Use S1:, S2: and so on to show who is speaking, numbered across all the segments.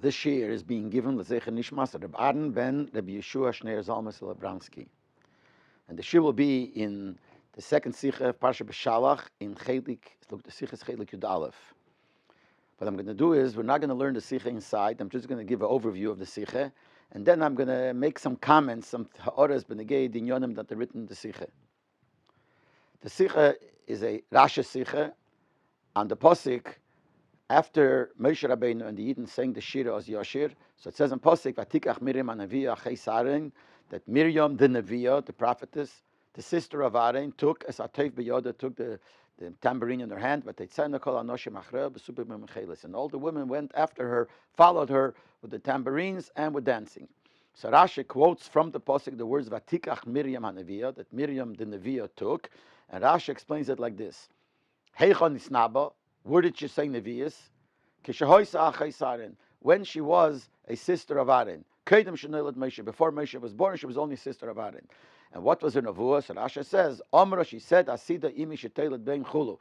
S1: this shiur is being given l'zecher nishmas Reb Aaron ben Rabbi Yeshua Shneir Zalman Selabransky. And the shiur will be in the second Sicha of Parsha Beshalach in Chelek. Look, the Sicha is Chelek Yud Aleph. What I'm going to do is, we're not going to learn the Sicha inside. I'm just going to give an overview of the Sicha. And then I'm going to make some comments, some ha'oras b'negei dinyonim that are written in the Sicha. The Sicha is a Rashi Sicha on the Posik after Moshe Rabbeinu and the Yidden sang the Shira as Yoshir. So it says in Posik, Vatikach Miriam Anavia Achei Saren, that Miriam the Neviah, the prophetess, the sister of Aaron, took, as Atayv Beyoda, took the tambourine in her hand, but and all the women went after her, followed her with the tambourines and with dancing. So Rashi quotes from the Posik the words Vatikach Miriam Hanaviyah, that Miriam the Neviah took, and Rashi explains it like this: Heichon Isnaba, where did she say Nevias? Kishahoisa Achei Saren, when she was a sister of Aaron. Kedem Shenoilad Moshe, before Moshe was born, she was only sister of Aaron. And what was her nevuah? So Rashi says, Omra, she said, Asida imi shetelet ben chulu,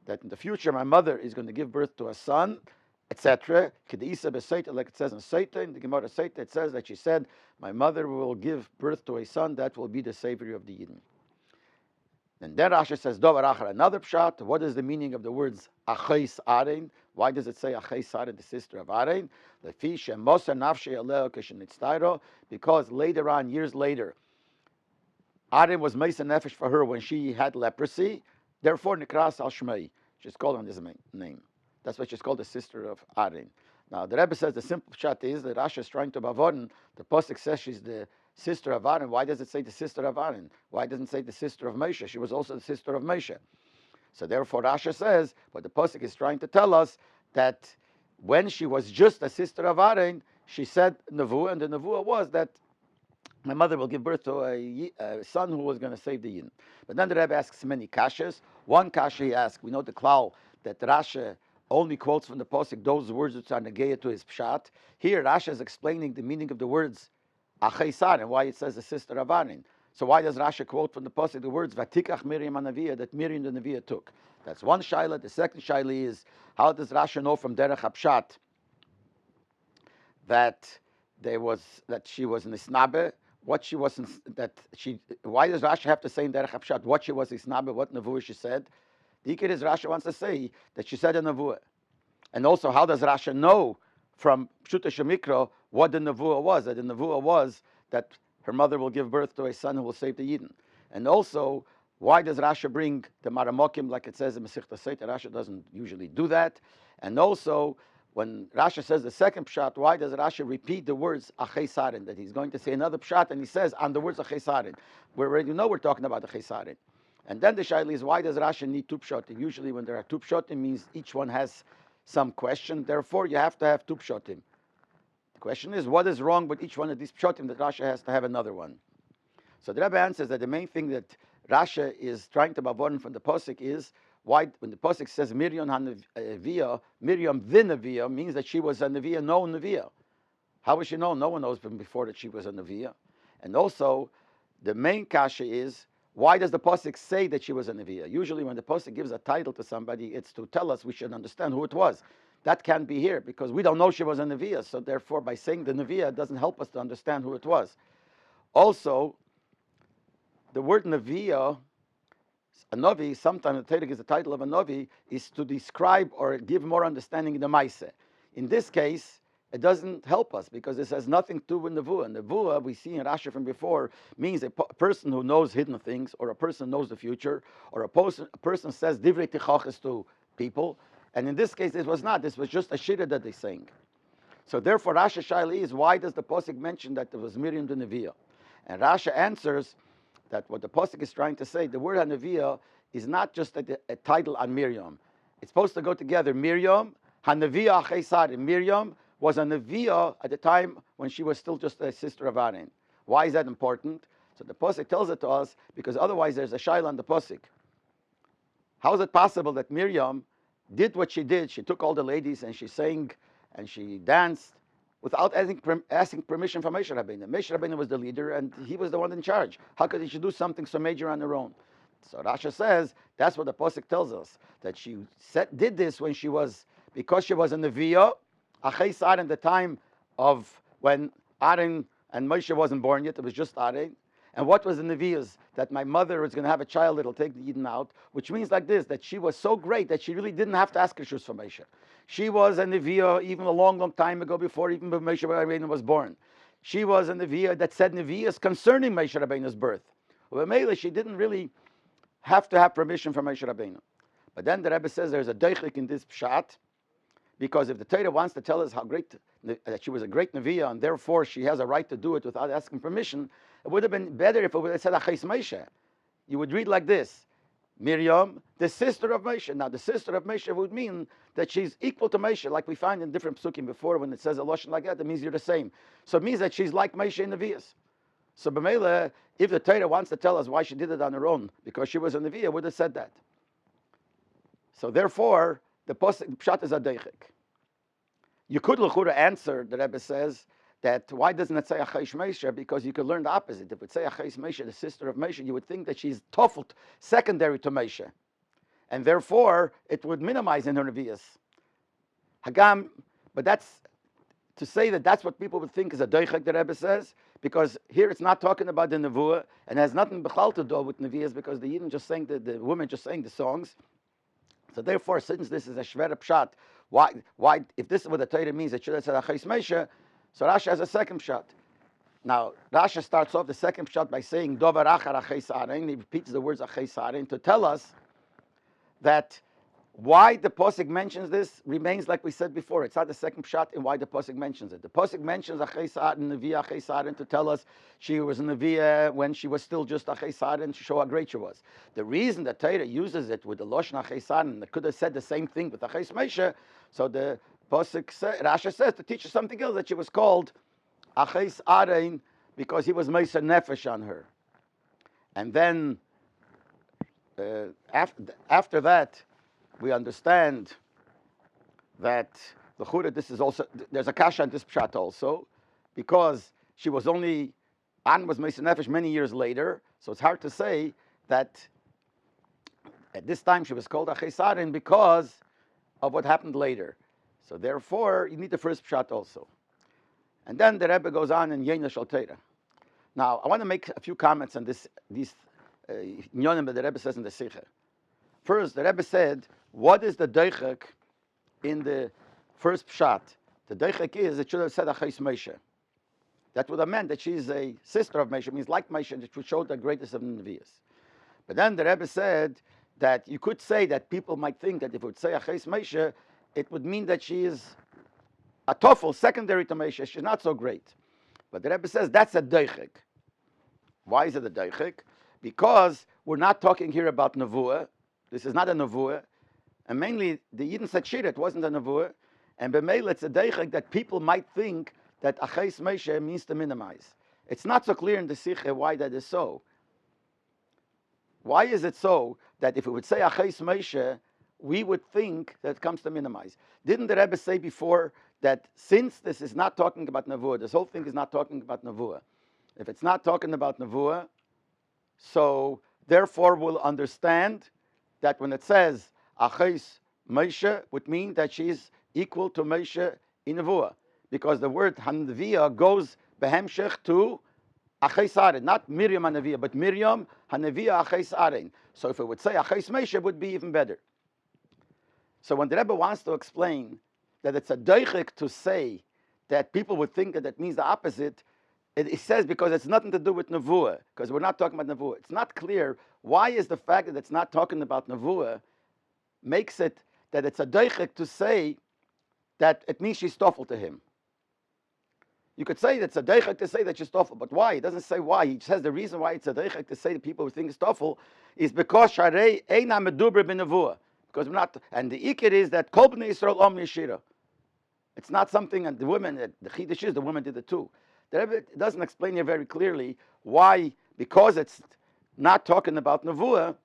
S1: that in the future my mother is going to give birth to a son, etc. Kedeisa beseita, like it says in Seita, in the Gemara Seita, it says that she said, my mother will give birth to a son that will be the savior of the Yidden. And then Rashi says, Dovar Achar, another pshat. What is the meaning of the words Acheis Aaron? Why does it say Acheis Aaron, the sister of Aaron? Lefi shemosa nafshei aleo keshenitztairo, because later on, years later, Aaron was Mesa Nefesh for her when she had leprosy. Therefore, Nikras al Shmei, she's called on this name. That's why she's called the sister of Aaron. Now, the Rebbe says the simple pshat is that Rashi is trying to bavoden. The Pasuk says she's the sister of Aaron. Why does it say the sister of Aaron? Why doesn't it say the sister of Moshe? She was also the sister of Moshe. So therefore, Rashi says, what the Pasuk is trying to tell us, that when she was just a sister of Aaron, she said nevuah, and the nevuah was that my mother will give birth to a son who was going to save the Yidden. But then the Rebbe asks many kashas. One kasha he asks, we know the klal that Rashi only quotes from the Pasuk those words which are negayah to his pshat. Here Rashi is explaining the meaning of the words Achei Saren, why it says the sister of Aaron. So why does Rashi quote from the Pasuk the words Vatikach Miriam Anaviyah, that Miriam the Neviah took? That's one shaila. The second shaila is, how does Rashi know from Derech HaPshat that she was an isnabe? What she was why does Rashi have to say in Derech HaPshat what she was isnabe, what nevuah she said? The Ikar is Rashi wants to say that she said a nevuah. And also, how does Rashi know from Pshuta Shemikra what the nevuah was? That the nevuah was that her mother will give birth to a son who will save the Yidden. And also, why does Rashi bring the Maramokim like it says in Masechta Seita? Rashi doesn't usually do that. And also, when Rashi says the second pshat, why does Rashi repeat the words Achei Saren? That he's going to say another pshat, and he says on the words Achei Saren. We already know we're talking about Achei Saren. And then the shaila is, why does Rashi need two pshatim? Usually when there are two pshatim, means each one has some question. Therefore, you have to have two pshatim. The question is, what is wrong with each one of these pshatim that Rashi has to have another one? So the Rebbe answers that the main thing that Rashi is trying to bavoden from the Pasuk is, why, when the Pasuk says Miriam Hanaviyah, Miriam the Neviah, means that she was a Neviah, no Neviah. How was she known? No one knows before that she was a Neviah. And also, the main kasha is, why does the Pasuk say that she was a Neviah? Usually when the Pasuk gives a title to somebody, it's to tell us we should understand who it was. That can't be here, because we don't know she was a Neviah. So therefore, by saying the Neviah, it doesn't help us to understand who it was. Also, the word Neviah, a Novi, sometimes the Torah gives the title of a Novi, is to describe or give more understanding in the Maaseh. In this case, it doesn't help us because this has nothing to do with Nevuah. Nevuah, we see in Rashi from before, means a person who knows hidden things, or a person who knows the future, or a person says divrei tichachas to people. And in this case, this was not. This was just a shira that they sang. So therefore, Rashi Shaili is, why does the Pasuk mention that it was Miriam the Neviah? And Rashi answers that what the Pasuk is trying to say, the word Hanaviah is not just a title on Miriam. It's supposed to go together. Miriam, Hanaviah Achei Saren. Miriam was a Neviah at the time when she was still just a sister of Aaron. Why is that important? So the Pasuk tells it to us, because otherwise there's a shaila on the Pasuk. How is it possible that Miriam did what she did? She took all the ladies and she sang and she danced without asking permission from Moshe Rabbeinu. Moshe Rabbeinu was the leader and he was the one in charge. How could she do something so major on her own? So Rashi says that's what the Pasuk tells us, that she did this when she was, because she was a Neviah, Achei Saren, the time of when Aaron and Moshe wasn't born yet, it was just Aaron. And what was the Nevi'ahs? That my mother is going to have a child that'll take the Eden out, which means like this, that she was so great that she really didn't have to ask Rishus for Moshe. She was a Nevi'ah even a long, long time ago, before even Moshe Rabbeinu was born. She was a Nevi'ah that said Nevi'ahs concerning Moshe Rabbeinu's birth. Well, Mele, she didn't really have to have permission from Moshe Rabbeinu. But then the Rebbe says there's a deichik in this pshat, because if the Torah wants to tell us how great, that she was a great Nevi'ah, and therefore she has a right to do it without asking permission, it would have been better if it would have said Achais Moshe. You would read like this: Miriam, the sister of Moshe. Now, the sister of Moshe would mean that she's equal to Moshe, like we find in different psukim before. When it says a lashon like that, it means you're the same. So it means that she's like Moshe in Nevi'ahs. So b'meila, if the Torah wants to tell us why she did it on her own, because she was a Nevi'ah, would have said that. So therefore, the pshat is a deichik. You could l'chura answer, the Rebbe says, that why doesn't it say Achais Moshe? Because you could learn the opposite. If it say Achais Moshe, the sister of Moshe, you would think that she's tofelt, secondary to Moshe. And therefore, it would minimize in her Nevi'ahs. Hagam, but that's, to say that that's what people would think is a doichek, the Rebbe says, because here it's not talking about the Nevuah, and has nothing b'chal to do with Nevi'ahs, because the Yidden just sang, the women just sang the songs. So therefore, since this is a shvera pshat, why, if this is what the Torah means, it should have said Achais Moshe, so Rashi has a second pshat. Now, Rashi starts off the second pshat by saying, Dover achar Achais Aaron, he repeats the words Achais Aaron, to tell us that why the Pasuk mentions this remains like we said before. It's not the second pshat in why the Pasuk mentions it. The Pasuk mentions Achais Aaron, Nevi'ah Achais Aaron, to tell us she was a Nevi'ah when she was still just Achais Aaron, to show how great she was. The reason that Torah uses it with the Lashon Achais Aaron, that could have said the same thing with Achais Moshe, so the Pasuk, Rashi says, to teach us something else, that she was called Achais Aaron because he was Meiser Nefesh on her. And then after that, we understand that the Chura, this is also, there's a kasha in this pshat also, because she was only, An was Meiser Nefesh many years later, so it's hard to say that at this time she was called Achais Aaron because of what happened later. So therefore, you need the first pshat also. And then the Rebbe goes on in Yena Shal Torah. Now, I want to make a few comments on these inyonim that the Rebbe says in the Sicha. First, the Rebbe said, what is the deichek in the first pshat? The deichek is, it should have said Achais Moshe. That would have meant that she's a sister of Moshe, means like Moshe, and it would show the greatest of the Nevi'ahs. But then the Rebbe said that you could say that people might think that if it would say Achais Moshe, it would mean that she is a tofel, secondary to Moshe. She's not so great. But the Rebbe says that's a deichek. Why is it a deichek? Because we're not talking here about Nevuah. This is not a Nevuah. And mainly, the Yidden said shir, it wasn't a Nevuah. And b'meil, it's a deichek that people might think that Achais Moshe means to minimize. It's not so clear in the Sicha why that is so. Why is it so that if it would say Achais Moshe, we would think that it comes to minimize? Didn't the Rebbe say before that since this is not talking about Nevuah, this whole thing is not talking about Nevuah. If it's not talking about Nevuah, so therefore we'll understand that when it says Achais Moshe would mean that she's equal to Moshe in Nevuah, because the word Hanaviyah goes behemshech to Achais Aaron, not Miriam Hanaviyah, but Miriam Hanaviyah Achais Aaron. So if it would say Achais Moshe, it would be even better. So when the Rebbe wants to explain that it's a deichik to say that people would think that that means the opposite, it says because it's nothing to do with Nevuah, because we're not talking about Nevuah. It's not clear why is the fact that it's not talking about Nevuah makes it that it's a deichik to say that it means she's tofel to him. You could say it's a deichik to say that she's tofel, but why? He doesn't say why. He says the reason why it's a deichik to say that people who think it's tofel is because sharei eina meduber b'nevuah. Because we're not, and the ikir is that kol bnei Yisrael om yeshira. It's not something, and the women, the chiddush is the women did it too. The Rebbe doesn't explain here very clearly why, because it's not talking about nevuah,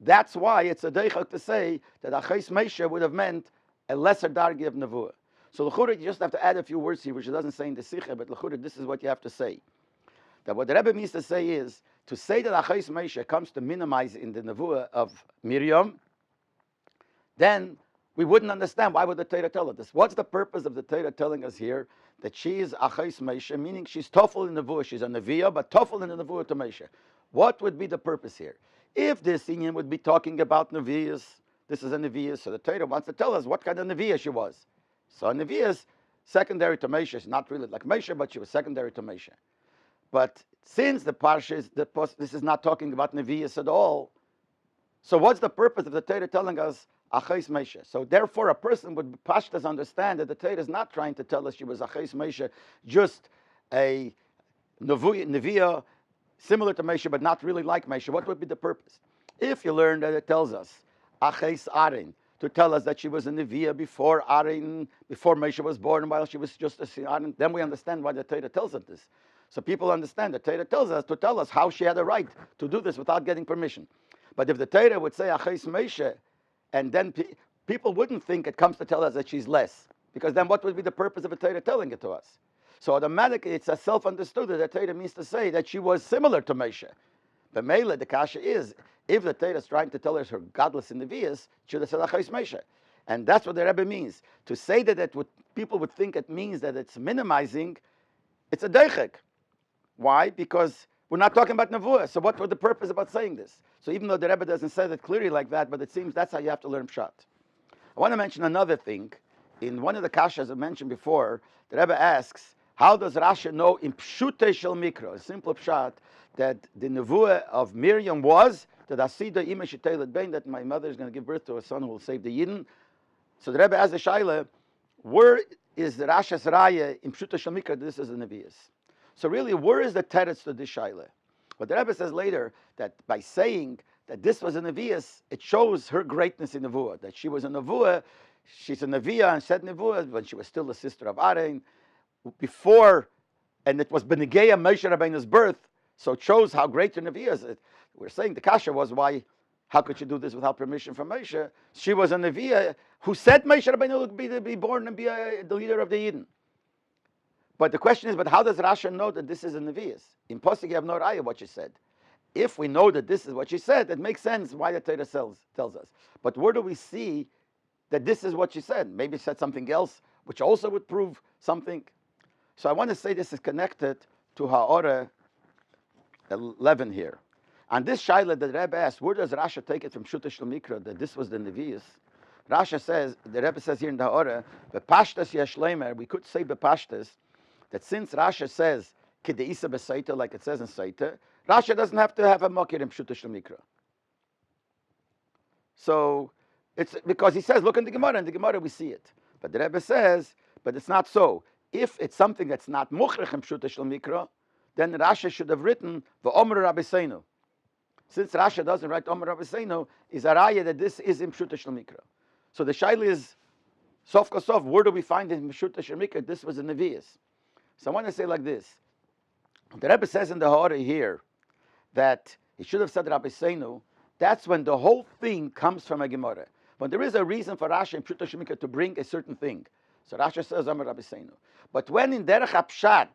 S1: that's why it's a deichak to say that Achais Moshe would have meant a lesser dargi of nevuah. So l'chura, you just have to add a few words here, which it doesn't say in the Sicha, but l'chura, this is what you have to say. That what the Rebbe means to say is, to say that Achais Moshe comes to minimize in the nevuah of Miriam, then we wouldn't understand. Why would the Torah tell us this? What's the purpose of the Torah telling us here that she is Achais Moshe, meaning she's Tofel in the Nevuah, she's a Neviah, but Tofel in the Nevuah to Moshe? What would be the purpose here? If this Inyan would be talking about Neviahs, this is a Neviah, so the Torah wants to tell us what kind of Neviah she was. So a Neviah is secondary to Moshe. It's not really like Moshe, but she was secondary to Moshe. But since the Parsha is, this is not talking about Neviahs at all, so what's the purpose of the Torah telling us Achais Moshe? So therefore, a person would pashtas understand that the Torah is not trying to tell us she was Achais Moshe, just a Neviah similar to Moshe, but not really like Moshe. What would be the purpose? If you learn that it tells us Achais Arin, to tell us that she was a Neviah before Arin, before Moshe was born, while she was just a Arin, then we understand why the Torah tells us this. So people understand the Torah tells us to tell us how she had a right to do this without getting permission. But if the Torah would say Achais Moshe, and then people wouldn't think it comes to tell us that she's less, because then what would be the purpose of the Torah telling it to us? So automatically it's a self-understood that the Torah means to say that she was similar to Moshe. The Mele, the Kasha is, if the Torah is trying to tell us her godless in Neviahs, she would have said Achais Moshe. And that's what the Rebbe means. To say that people would think it means that it's minimizing, it's a deichek. Why? Because we're not talking about Nevuah. So what was the purpose about saying this? So even though the Rebbe doesn't say it clearly like that, but it seems that's how you have to learn Pshat. I want to mention another thing. In one of the Kashas I mentioned before, the Rebbe asks, how does Rashi know in Pshute Shel Mikro, a simple Pshat, that the Nevuah of Miriam was that Asida Ima Shetelet Bein, that my mother is going to give birth to a son who will save the Yidden. So the Rebbe asks the Shaila, where is the Rashi's Raya in Pshute Shel Mikro that this is a Neviahs? So really, where is the teretz to this Shaila? But the Rebbe says later that by saying that this was a Neviahs, it shows her greatness in Nevuah, that she was a Nevuah, she's a Neviah and said Nevuah when she was still the sister of Aaron, before, and it was Benegeya Moshe Rabbeinu's birth, so it shows how great the Neviah is. We're saying the Kasha was why, how could she do this without permission from Moshe? She was a Neviah who said Moshe Rabbeinu would be born and be the leader of the Yidden. But the question is, but how does Rashi know that this is a Neviahs? In Posuk you have no raya what she said. If we know that this is what she said, it makes sense why the Torah tells us. But where do we see that this is what she said? Maybe she said something else, which also would prove something. So I want to say this is connected to Ha'orah 11 here. And this Shaila that the Rebbe asked, where does Rashi take it from Shute Shel Mikra, that this was the Neviahs? Rashi says, the Rebbe says here in the Ha'orah, Bepashtas Yeshleimer, we could say Bepashtas, that since Rashi says Kedeisa B'Seita, like it says in Seita, Rashi doesn't have to have a Mokir in Pshuta Shel Mikra. So it's because he says, look in the Gemara we see it. But the Rebbe says, but it's not so. If it's something that's not Mukhrich in Pshuta Shel Mikra, then Rashi should have written V'Omer Rabbeinu. Since Rashi doesn't write Omer Rabbeinu, is a raya that this is in Pshuta Shel Mikra. So the Shaila is Sof Kosov, where do we find in Pshuta Shel Mikra this was in Neviahs? So I want to say like this. The Rebbe says in the Ha'orah here that he should have said Rabbi Seinu. That's when the whole thing comes from a Gemara. When there is a reason for Rashi and Pshuta Shel Mikra to bring a certain thing. So Rashi says Amar Rabbi Seinu. But when in Derech HaPshat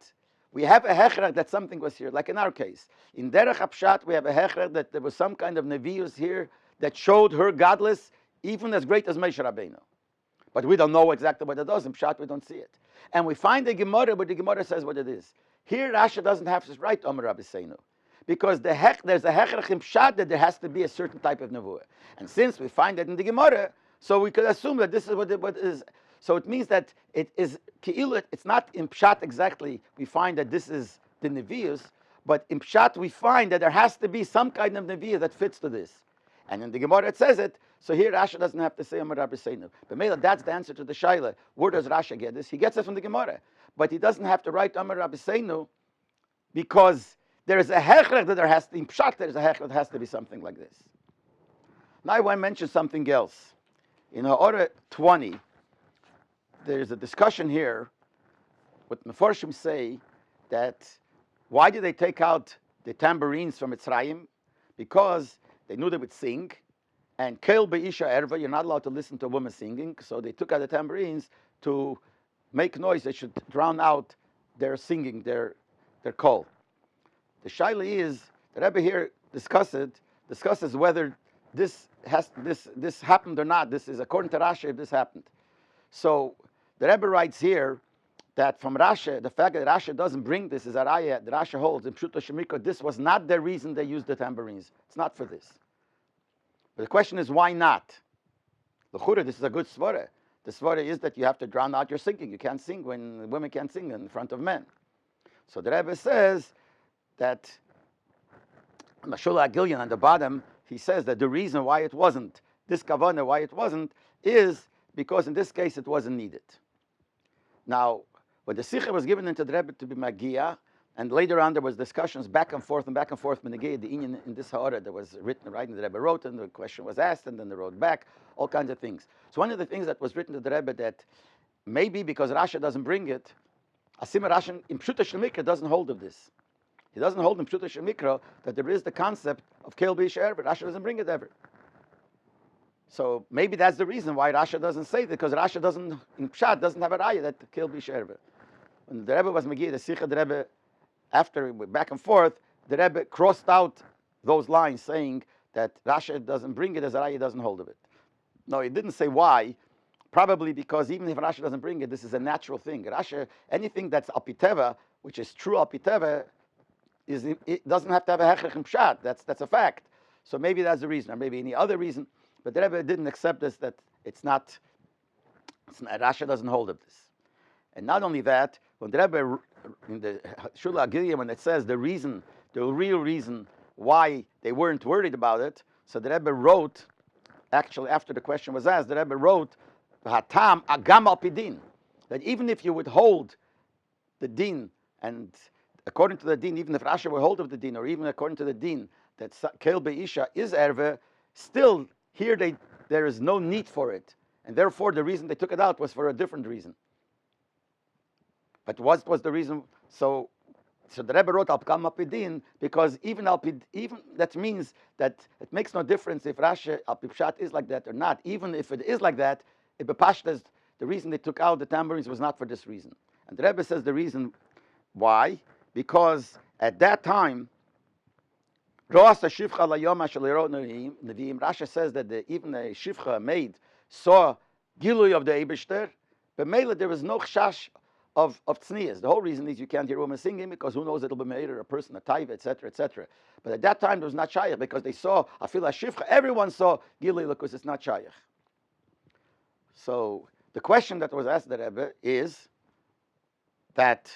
S1: we have a hechrach that something was here, like in our case. In Derech HaPshat we have a hechrach that there was some kind of Nevius here that showed her godless, even as great as Moshe Rabbeinu. But we don't know exactly what it does. In Pshat we don't see it. And we find the Gemara, but the Gemara says what it is. Here Rashi doesn't have to write Omer Rabbi Seinu, because there's a hechrach in Pshat that there has to be a certain type of Nevuah. And since we find that in the Gemara, so we could assume that this is what it is. So it means that it is Ke'ilut, it's not in Pshat exactly we find that this is the Nevius, but in Pshat we find that there has to be some kind of Neviah that fits to this. And in the Gemara it says it, so here Rashi doesn't have to say Amar Rabbi Seinu. But maybe that's the answer to the Shaila. Where does Rashi get this? He gets it from the Gemara. But he doesn't have to write Amar Rabbi Seinu because there is a hechrech that there has to, in Pshat there is a hechrech that has to be something like this. Now I want to mention something else. In Ha'orah 20, there's a discussion here, what Meforshim say, that why did they take out the tambourines from Mitzrayim? Because they knew they would sing, and Kel Be'isha Erva, you're not allowed to listen to a woman singing, so they took out the tambourines to make noise. They should drown out their singing, their call. The Shaila is, the Rebbe here discusses whether this happened or not. This is according to Rashi if this happened. So the Rebbe writes here that from Rashi, the fact that Rashi doesn't bring this is a raya. The Rashi holds in Pshuto Shemiko, this was not the reason they used the tambourines. It's not for this. But the question is, why not? L'chura, this is a good svara. The svara is that you have to drown out your singing. You can't sing when women can't sing in front of men. So the Rebbe says that Mashula Agilyan on the bottom, he says that the reason why it wasn't, this kavanah, why it wasn't, is because in this case it wasn't needed. Now, when the Sicha was given into the Rebbe to be Magia, and later on there was discussions back and forth, Menegei, the Inyan in this Ha'ara that was written, right, and the Rebbe wrote, and the question was asked, and then they wrote back, all kinds of things. So one of the things that was written to the Rebbe that maybe because Rashi doesn't bring it, Asima Rashi in Pshuta Shemikra doesn't hold of this. He doesn't hold in Pshuta Shemikra that there is the concept of Kel B'Yisher, but Rashi doesn't bring it ever. So maybe that's the reason why Rashi doesn't say it, because Rashi doesn't, in Pshat, doesn't have a raya that Kel B'Yisher. When the Rebbe was Magi, the Sicha, the Rebbe, after back and forth, the Rebbe crossed out those lines saying that Rashi doesn't bring it as a raya, doesn't hold of it. No, he didn't say why. Probably because even if Rashi doesn't bring it, this is a natural thing. Rashi, anything that's Alpiteva, which is true Alpiteva, it doesn't have to have a hechrech and pshat. That's a fact. So maybe that's the reason, or maybe any other reason. But the Rebbe didn't accept this, that it's not Rashi doesn't hold of this. And not only that, when the Rebbe, in the Shula Agilya, when it says the real reason why they weren't worried about it, so the Rebbe wrote, actually after the question was asked, the Rebbe wrote, Hatam agam al pidin, that even if you would hold the din, and according to the din, even if Rashi would hold of the din, or even according to the din, that Kel Be'isha is erve, still here there is no need for it, and therefore the reason they took it out was for a different reason. But what was the reason? So the Rebbe wrote al pidin because even that means that it makes no difference if Rashi al pshat is like that or not. Even if it is like that, it bepashtas, the reason they took out the tambourines was not for this reason. And the Rebbe says the reason why, because at that time, Rashi says that even the Shivcha maid saw Gilui of the Eibishter, but Mela there was no chash of tznias. The whole reason is you can't hear women singing because who knows it'll be made or a person, a taiva, etc., etc. But at that time there was not shayach because they saw Afila Shivcha. Everyone saw Gilui because it's not shayach. So the question that was asked the Rebbe is that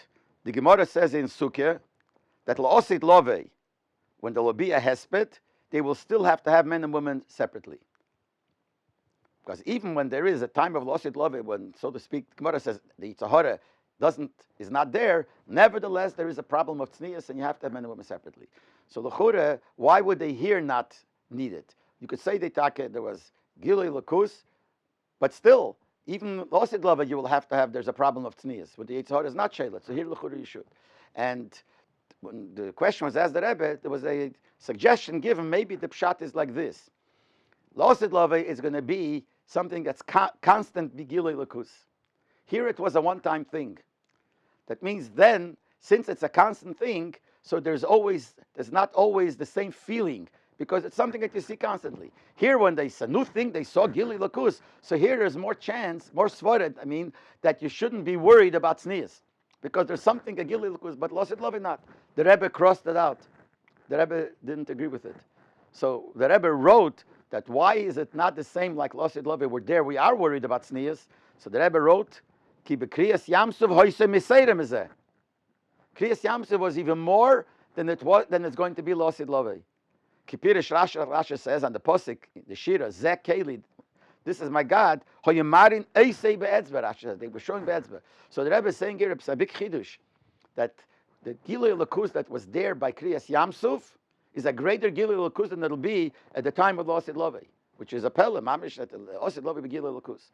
S1: the Gemara says in Sukkah that La'osit Love, when there will be a hesped, they will still have to have men and women separately. Because even when there is a time of La'osit Love, when, so to speak, the Gemara says the Yitzhahara is not there, nevertheless there is a problem of tznius and you have to have men and women separately. So l'chura, why would they here not need it? You could say there was Gilui Lakus, but still, even La'osit Love you will have to have, there's a problem of tznius. With the Yitzhahara is not shayla, so here l'chura you should. And when the question was asked the Rebbe, there was a suggestion given, maybe the pshat is like this. La'osit Love is going to be something that's constant Gilui Lakus. Here it was a one-time thing. That means then, since it's a constant thing, so there's not always the same feeling, because it's something that you see constantly. Here, when they saw a new thing, they saw Gilui Lakus. So here there's more chance, more svared, that you shouldn't be worried about tznius, because there's something, a Gilui Lakus, but La'osit Love not. The Rebbe crossed it out. The Rebbe didn't agree with it. So the Rebbe wrote that why is it not the same like La'osit Love? We're there, we are worried about tznius. So the Rebbe wrote, Ki b'kriyas yamsuv hoise miseirem ezeh. Kriyas yamsuv was even more than it's going to be La'osit Love. Ki pirish Rashi says on the posik, the shira, zeh kelid, this is my God, hoyemarin eisei be'etzber, Rashi says, they were showing be'etzber. So the Rebbe is saying here, it's a big chidush, that the Gilui Lakus that was there by Kriyas Yamsuf is a greater Gilui Lakus than it'll be at the time of La'osit Love, which is a pella, mamish, that La'osit Love be Gilui Lakus.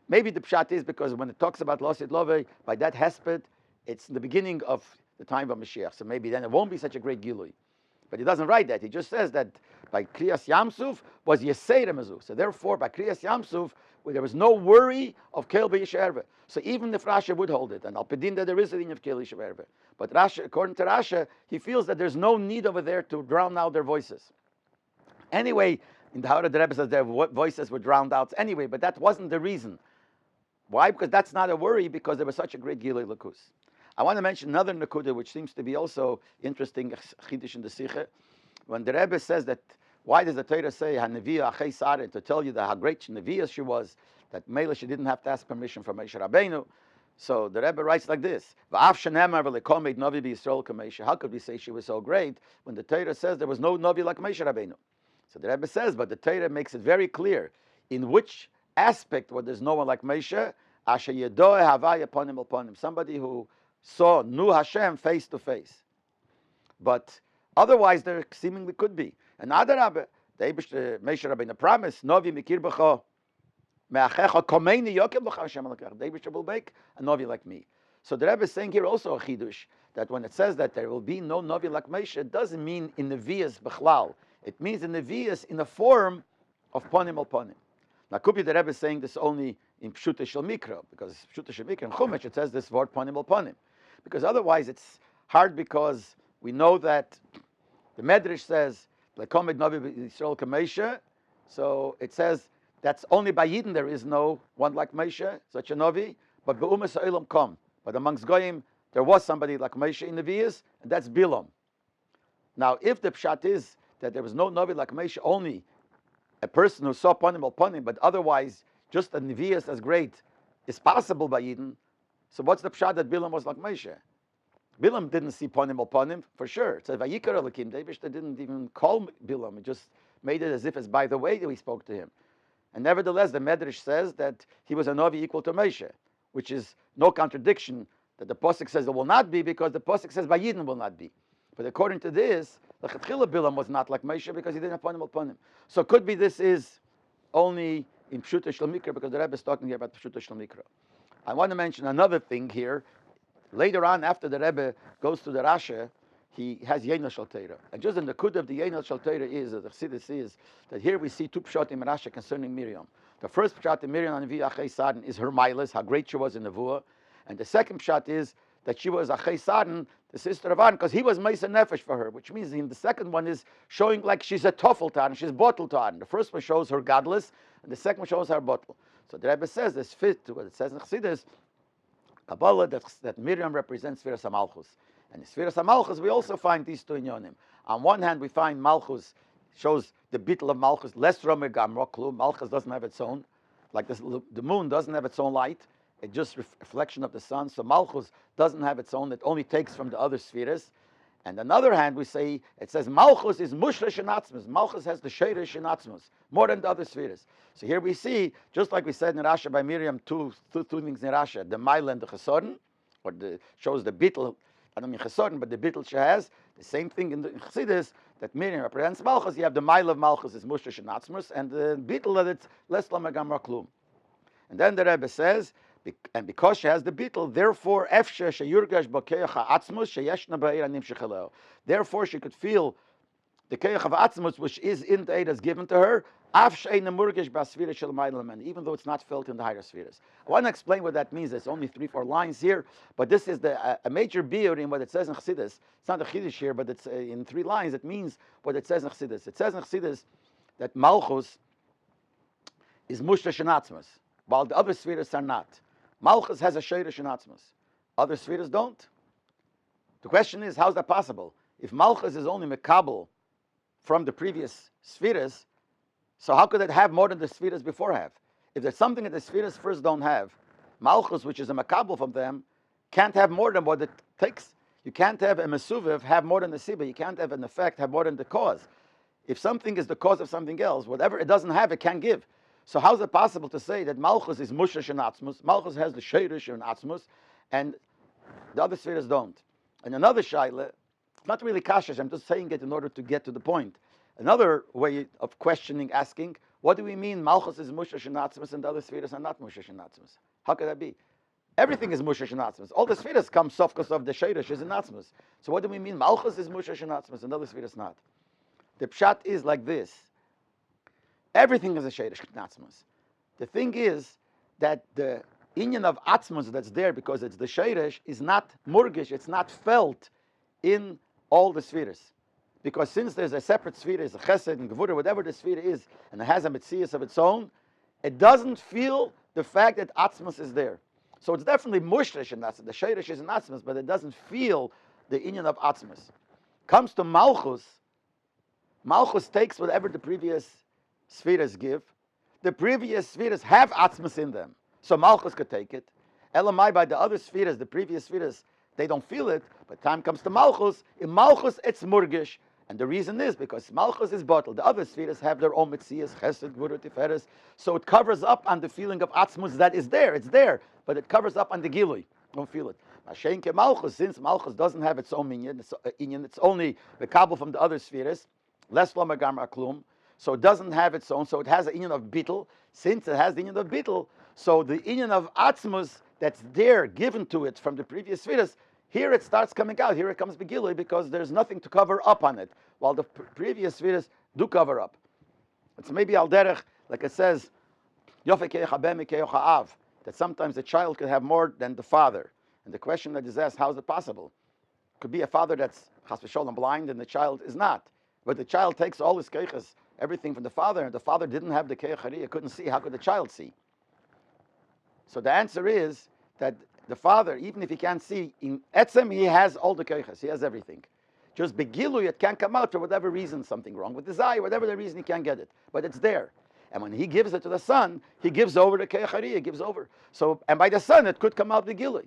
S1: Maybe the pshat is because when it talks about La'osit Love, by that hesped, it's the beginning of the time of Mashiach. So maybe then it won't be such a great Gilui. But he doesn't write that. He just says that by Kriyas Yamsuf was Yeseir Mazu. So therefore, by Kriyas Yamsuf, there was no worry of Kel B'Yisha. So even if Rashi would hold it, and Al Pedin that there is a din of Kel B'Yisha, but Rashi, according to Rashi, he feels that there's no need over there to drown out their voices. Anyway, In the Hara, the Rebbe says their voices were drowned out anyway, but that wasn't the reason. Why? Because that's not a worry, because there was such a great Gilui Lakus. I want to mention another Nakuda, which seems to be also interesting, Chidush in the Sicha. When the Rebbe says that, why does the Torah say, HaNeviah Achei Saren, to tell you that how great Neviah she was, that Mela she didn't have to ask permission from Moshe Rabbeinu. So the Rebbe writes like this: How could we say she was so great when the Torah says there was no Navi like Moshe Rabbeinu? So the Rebbe says, but the Torah makes it very clear in which aspect where there's no one like Moshe, somebody who knew Hashem face to face. But otherwise, there seemingly could be. And Adarabbe, the Moshe Rabbeinu promised, Novi mikir b'cho, me'achecha komeini yokem b'cha Hashem alakach. The Eibushter will make a Novi like me. So the Rebbe is saying here also a chidush, that when it says that there will be no Novi like Moshe, it doesn't mean in Nevias b'chlal. It means in Nevias in the form of ponim al ponim. Now, could be the Rebbe is saying this only in Pshuta Shel Mikra, because Pshuta Shel Mikra in Chumash it says this word ponim al ponim. Because otherwise it's hard, because we know that the Medrash says, Lekomed Novi Yisrael Kamesha, so it says that's only by Yidden there is no one like Moshe, such a Novi, but Be'umas Ha'olam Kom. But amongst Goyim, there was somebody like Moshe in the Nevi'as, and that's Bilam. Now, if the Pshat is that there was no Novi like Moshe, only a person who saw Ponim al Ponim, but otherwise just a Nevi'as as great is possible by Yidden, so what's the Pshat that Bilam was like Moshe? Bilam didn't see Ponim al Ponim, for sure. It says, Vayikar Elokim, David didn't even call Bilam, it just made it as if it's by the way that we spoke to him. And nevertheless, the Medrash says that he was a Novi equal to Moshe, which is no contradiction that the Pasuk says it will not be, because the Pasuk says Vayidin will not be. But according to this, the Chetchila Bilam was not like Moshe because he didn't have Ponim al Ponim. So it could be this is only in Pshuta Shel Mikra, because the Rebbe is talking here about Pshuta Shel Mikra. I want to mention another thing here. Later on, after the Rebbe goes to the Rashi, he has Yeina Shel Torah. And just in the Kud of the Yeina Shel Torah is, the Chassidus is, that here we see two Pshat in Rashi concerning Miriam. The first Pshat in Miriam on Nevi'ah Achei Saren is her milas, how great she was in Nevuah. And the second Pshat is that she was Achei Saren, the sister of Aaron, because he was Meisa Nefesh for her, which means in the second one is showing like she's a Toffel to Aaron, she's bottle to Aaron. The first one shows her godless, and the second one shows her bottle. So the Rebbe says this fit to what it says in Chassidus, Kabbalah, that Miriam represents Sfiras HaMalchus. And in Sfiras HaMalchus, we also find these two inyonim. On one hand, we find Malchus shows the bittul of Malchus, less Romer Gamra Klum. Malchus doesn't have its own, like this, the moon doesn't have its own light. It's just reflection of the sun. So Malchus doesn't have its own. It only takes from the other spheres. And on the other hand, we say, it says Malchus is Mushlish in Atzmus. Malchus has the Sheirish in Atzmus, more than the other spheres. So here we see, just like we said in Rashi by Miriam, two things in Rashi, the Maila and the Chesoren, or shows the bittul, I don't mean Chesoren, but the bittul she has. The same thing in the Chassidus, that Miriam represents Malchus. You have the Maila of Malchus is Mushlish in Atzmus, and the bittul that it's less Lamagamra Klum. And then the Rebbe says, and because she has the bittul, therefore, therefore she could feel the keach of atzmus, which is in the Eidah given to her, even though it's not felt in the higher spheres. I want to explain what that means. There's only 3-4 lines here, but this is a major biur in what it says in Chassidus. It's not a Chiddush here, but it's in 3 lines. It means what it says in Chassidus. It says in Chassidus that Malchus is mushtash in atzmus, while the other spheres are not. Malchus has a sheirish in atzmus. Other spheres don't. The question is, how is that possible? If Malchus is only mekabel from the previous spheres, so how could it have more than the spheres before have? If there's something that the spheres first don't have, Malchus, which is a mekabel from them, can't have more than what it takes. You can't have a mesuviv have more than the sibah. You can't have an effect have more than the cause. If something is the cause of something else, whatever it doesn't have, it can't give. So how is it possible to say that Malchus is mushash in atzmus? Malchus has the sheirish in atzmus, and the other spheres don't. And another shaila, not really kashash, I'm just saying it in order to get to the point. Another way of questioning, asking, what do we mean Malchus is mushash in atzmus and the other spheres are not mushash in atzmus? How could that be? Everything is mushash in atzmus. All the spheres come sofkos of the sheirish is in atzmus. So what do we mean Malchus is mushash in atzmus and the other spheres not? The pshat is like this. Everything is a sheirish in atzmus. The thing is that the inyan of atzmus that's there because it's the sheirish is not murgish, it's not felt in all the spheres. Because since there's a separate sphere, there's a chesed and gevura, whatever the sphere is, and it has a metzias of its own, it doesn't feel the fact that atzmus is there. So it's definitely mushrish in atzmus. The sheirish is in atzmus, but it doesn't feel the inyan of atzmus. Comes to malchus. Malchus takes whatever the previous spheres give. The previous spheres have atzmus in them, so malchus could take it. Elamai, by the other spheres, the previous spheres, they don't feel it, but time comes to malchus. In malchus, it's murgish. And the reason is because malchus is bottled. The other spheres have their own mitzias, chesed, gvura, tiferes. So it covers up on the feeling of atzmus that is there. It's there, but it covers up on the gilui. Don't feel it. Mashenke malchus, since malchus doesn't have its own inyan, it's only the kabel from the other spheres. Less lomagam aklum. So it doesn't have its own. So it has the inyan of bittul. Since it has the inyan of bittul, so the inyan of atzmus that's there, given to it from the previous spheres, here it starts coming out. Here it comes begilui because there's nothing to cover up on it, while the previous spheres do cover up. It's maybe al derech, like it says, that sometimes the child could have more than the father. And the question that is asked, how is it possible? Could be a father that's chas v'sholem blind and the child is not. But the child takes all his keiches, everything from the father, and the father didn't have the keich hariyah, couldn't see. How could the child see? So the answer is that the father, even if he can't see, in etzem he has all the keiches, he has everything. Just begilui, it can't come out for whatever reason, something wrong with his eye, whatever the reason he can't get it, but it's there. And when he gives it to the son, he gives over the keich hariyah, gives over. So, and by the son, it could come out begilui.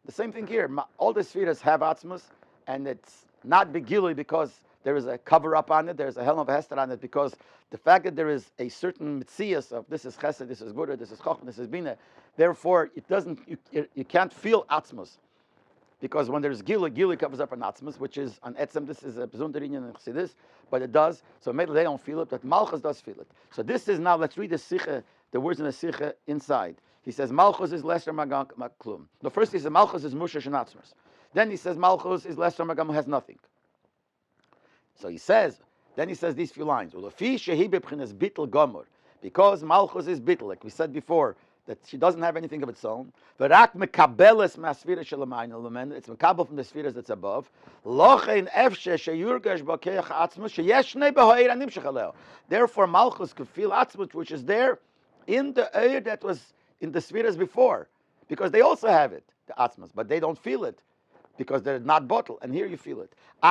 S1: The same thing here. All the spheres have atzmus, and it's not begilui because there is a cover up on it, there's a helm of hester on it, because the fact that there is a certain mitzias of this is chesed, this is gvura, this is chochmah, this is bina, therefore it doesn't, you can't feel atzmus. Because when there's gilui covers up an atzmus, which is on etzem, this is a besonder inyan in chassidus, but it does, so maybe they don't feel it, but malchus does feel it. So this is now, let's read the Sicha, the words in the Sicha inside. He says, malchus is lesser maklum. No, first he says, malchus is mushash and atzmus. Then he says, malchus is lesser magam, has nothing. So he says, then he says these few lines. Because malchus is bittul, like we said before, that she doesn't have anything of its own. It's mekabel from the spheres that's above. Therefore, malchus could feel atzmut, which is there in the air that was in the spheres before, because they also have it, the atzmus, but they don't feel it, because they're not bottled, and here you feel it. In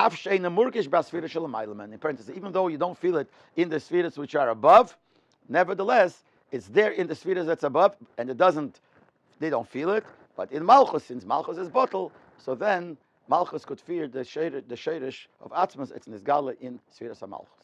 S1: parentheses, even though you don't feel it in the spheres which are above, nevertheless, it's there in the spheres that's above, and they don't feel it. But in Malchus, since Malchus is bottled, so then Malchus could fear the sheirish of Atzmas, it's Nizgala in spheres of Malchus.